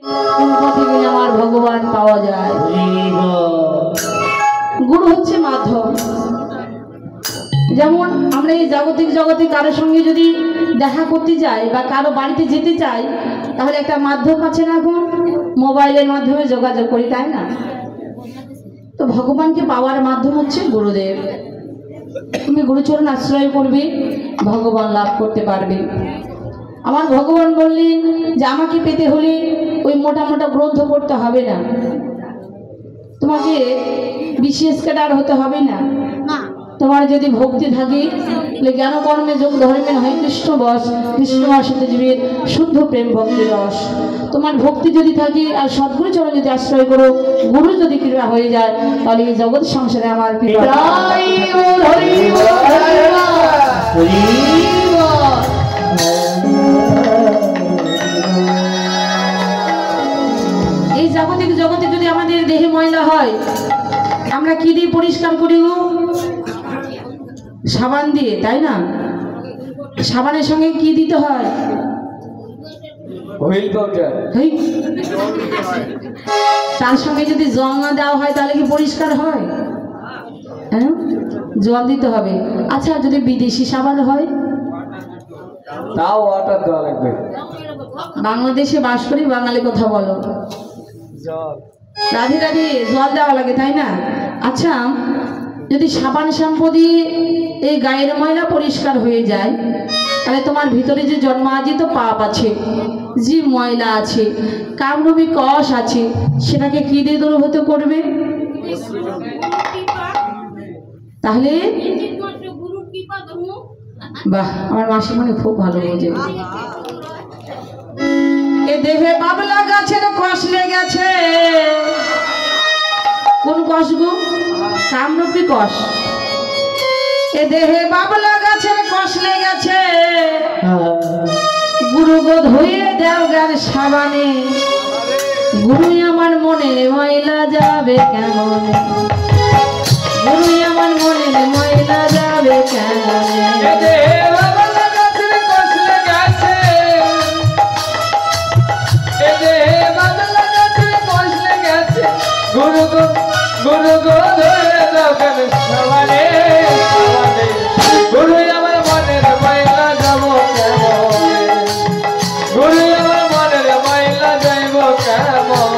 কোন পথে গেলে আমার ভগবান পাওয়া যায়। গুরু হচ্ছে মাধ্যম। যেমন আমরা এই জাগতিক জগতে কারোর সঙ্গে যদি দেখা করতে যাই বা কারো বাড়িতে যেতে চাই, তাহলে একটা মাধ্যম আছে না, এখন মোবাইলের মাধ্যমে যোগাযোগ করি, তাই না? তো ভগবানকে পাওয়ার মাধ্যম হচ্ছে গুরুদেব। তুমি গুরুচরণ আশ্রয় করবে, ভগবান লাভ করতে পারবে। আমার ভগবান বললেন যে আমাকে পেতে হলে ওই মোটা মোটা গ্রন্থ পড়তে হবে না, তোমাকে বিশেষ ক্যাডার হতে হবে না। তোমার যদি ভক্তি থাকে, জ্ঞান কর্মে যোগ ধর্মে হয় কৃষ্ণ বস, কৃষ্ণ আসতে জীবে শুদ্ধ প্রেম ভক্তি রস। তোমার ভক্তি যদি থাকে আর সদ্গুরু চরণ যদি আশ্রয় করো, গুরু যদি কৃপা হয়ে যায়, তাহলে এই জগৎ সংসারে আমার কৃপা। এই জাগতিক জগতে যদি আমাদের দেহে ময়লা হয়, আমরা কি দিয়ে পরিষ্কার করি? সাবান দিয়ে, তাই না? সাবানের সঙ্গে কি দিতে হয়? তার সঙ্গে যদি জল না দেওয়া হয় তাহলে কি পরিষ্কার হয়? হ্যাঁ, জল দিতে হবে। আচ্ছা, যদি বিদেশি সাবান হয়? তাও ওয়াটার দেওয়া লাগবে। বাংলাদেশে বাস করি, বাঙালি কথা বলো, রাধে রাধে, জল দেওয়া লাগে, তাই না? আচ্ছা, যদি সাবান শ্যাম্পু দিয়ে এই গায়ের ময়লা পরিষ্কার হয়ে যায়, তাহলে তোমার ভিতরে যে জন্মার্জিত পাপ আছে, যে ময়লা আছে, কামরূপী কষ আছে, সেটাকে কি দিয়ে দূরীভূত করবে? তাহলে বাহ, আমার মাসিমণি খুব ভালো বোঝে। এ দেহে বাবলা গাছের কষ লেগেছে। কোন কষ গো? কামরূপী কষ। এ দেহে বাবলা গাছের কষ লেগেছে, গুরু গো ধুয়ে দেও গার সাবানে, গুরু আমার মনের ময়লা যাবে কেমন, গুরু আমার মনের ময়লা যাবে কেমন। গুরু গো গুরু গো ধরে দাও গান সাবানে, গুরু আমার মনের ময়লা যাব কেমন, গুরু আমার মনের ময়লা যাইব কেমন।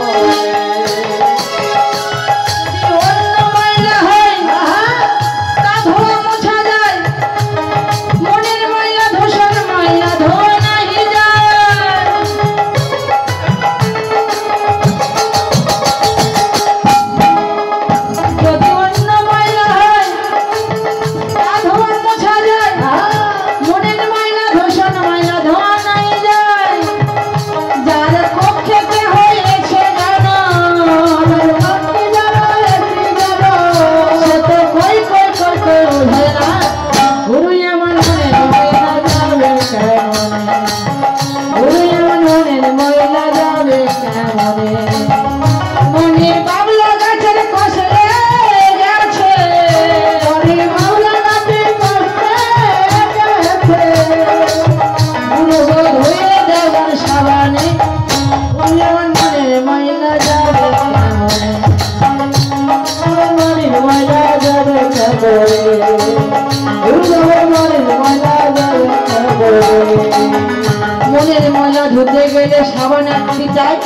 মনের ময়লা ধুতে গেলে সাবান আনতে চাই,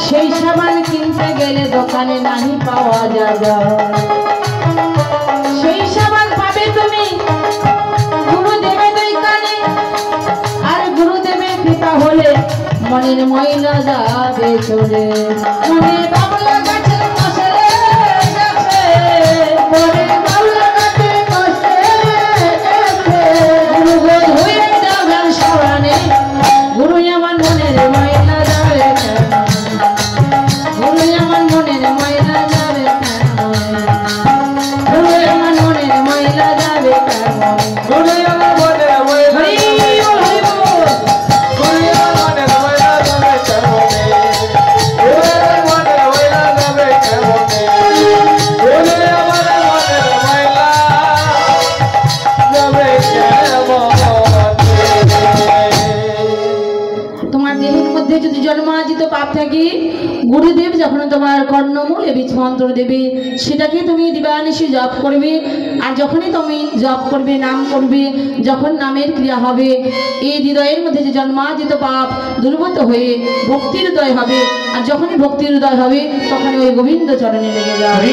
সেই সাবান কিনতে গেলে দোকানে নাহি পাওয়া যায়। সেই সাবান পাবে তুমি গুরুদেবের দোকানে, আর গুরুদেবের কৃপা হলে মনের ময়লা যাবে চলে। মনে বাবলা গাছের কষে গেছে, মনে বাবলা গাছের কষে গেছে, গুরু গো ধুয়ে দাও গান সাবানে, গুরু আমার মনের ময়লা যাবে কেমন, গুরু আমার মনের ময়লা যাবে কেমন, গুরু আমার মনের ময়লা যাবে কেমন, গুরু আমার মনের ময়লা যাবে কেমন। মধ্যে যদি জন্মার্জিত পাপ থাকে, গুরুদেব যখন তোমার কর্ণমূলে বীজ মন্ত্র দেবে সেটাকে তুমি দিবানিশি জপ করবে। আর যখনই তুমি জপ করবে, নাম করবে, যখন নামের ক্রিয়া হবে, এই হৃদয়ের মধ্যে যে জন্মার্জিত পাপ দুর্গত হয়ে ভক্তির হৃদয় হবে। আর যখনই ভক্তির হৃদয় হবে তখন ওই গোবিন্দ চরণে লেগে যাবে।